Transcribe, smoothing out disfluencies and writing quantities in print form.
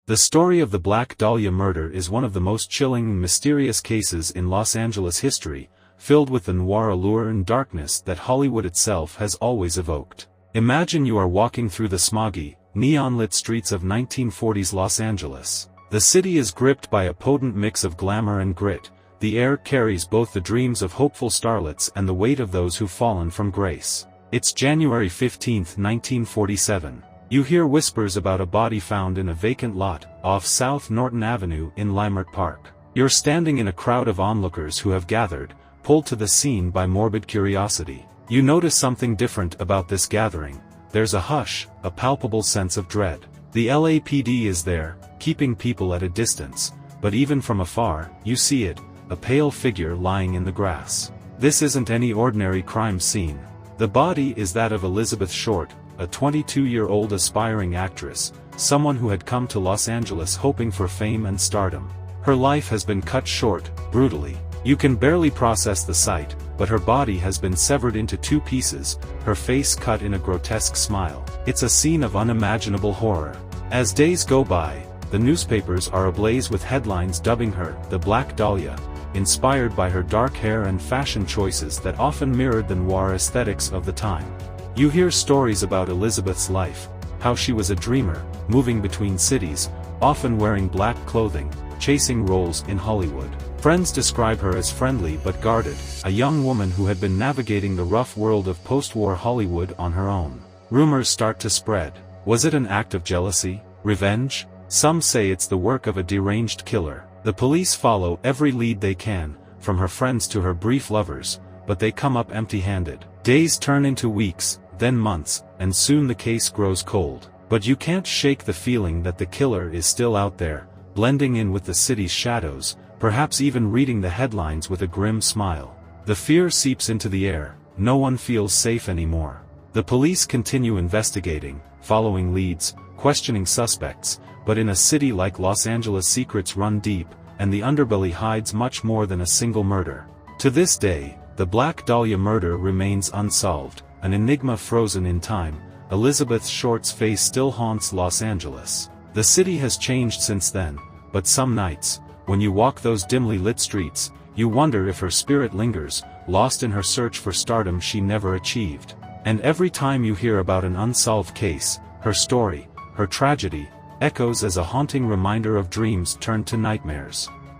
The story of the Black Dahlia murder is one of the most chilling and mysterious cases in Los Angeles history, filled with the noir allure and darkness that Hollywood itself has always evoked. Imagine you are walking through the smoggy, neon-lit streets of 1940s Los Angeles. The city is gripped by a potent mix of glamour and grit. The air carries both the dreams of hopeful starlets and the weight of those who've fallen from grace. It's January 15, 1947. You hear whispers about a body found in a vacant lot off South Norton Avenue in Leimert Park. You're standing in a crowd of onlookers who have gathered, pulled to the scene by morbid curiosity. You notice something different about this gathering. There's a hush, a palpable sense of dread. The LAPD is there, keeping people at a distance, but even from afar, you see it, a pale figure lying in the grass. This isn't any ordinary crime scene. The body is that of Elizabeth Short, a 22-year-old aspiring actress, someone who had come to Los Angeles hoping for fame and stardom. Her life has been cut short, brutally. You can barely process the sight, but her body has been severed into two pieces, her face cut in a grotesque smile. It's a scene of unimaginable horror. As days go by, the newspapers are ablaze with headlines dubbing her the Black Dahlia, inspired by her dark hair and fashion choices that often mirrored the noir aesthetics of the time. You hear stories about Elizabeth's life, how she was a dreamer, moving between cities, often wearing black clothing, chasing roles in Hollywood. Friends describe her as friendly but guarded, a young woman who had been navigating the rough world of post-war Hollywood on her own. Rumors start to spread. Was it an act of jealousy? Revenge? Some say it's the work of a deranged killer. The police follow every lead they can, from her friends to her brief lovers, but they come up empty-handed. Days turn into weeks, then months, and soon the case grows cold. But you can't shake the feeling that the killer is still out there, blending in with the city's shadows, perhaps even reading the headlines with a grim smile. The fear seeps into the air, no one feels safe anymore. The police continue investigating, following leads, questioning suspects, but in a city like Los Angeles secrets run deep, and the underbelly hides much more than a single murder. To this day, the Black Dahlia murder remains unsolved, an enigma frozen in time. Elizabeth Short's face still haunts Los Angeles. The city has changed since then, but some nights, when you walk those dimly lit streets, you wonder if her spirit lingers, lost in her search for stardom she never achieved. And every time you hear about an unsolved case, her story, her tragedy, echoes as a haunting reminder of dreams turned to nightmares.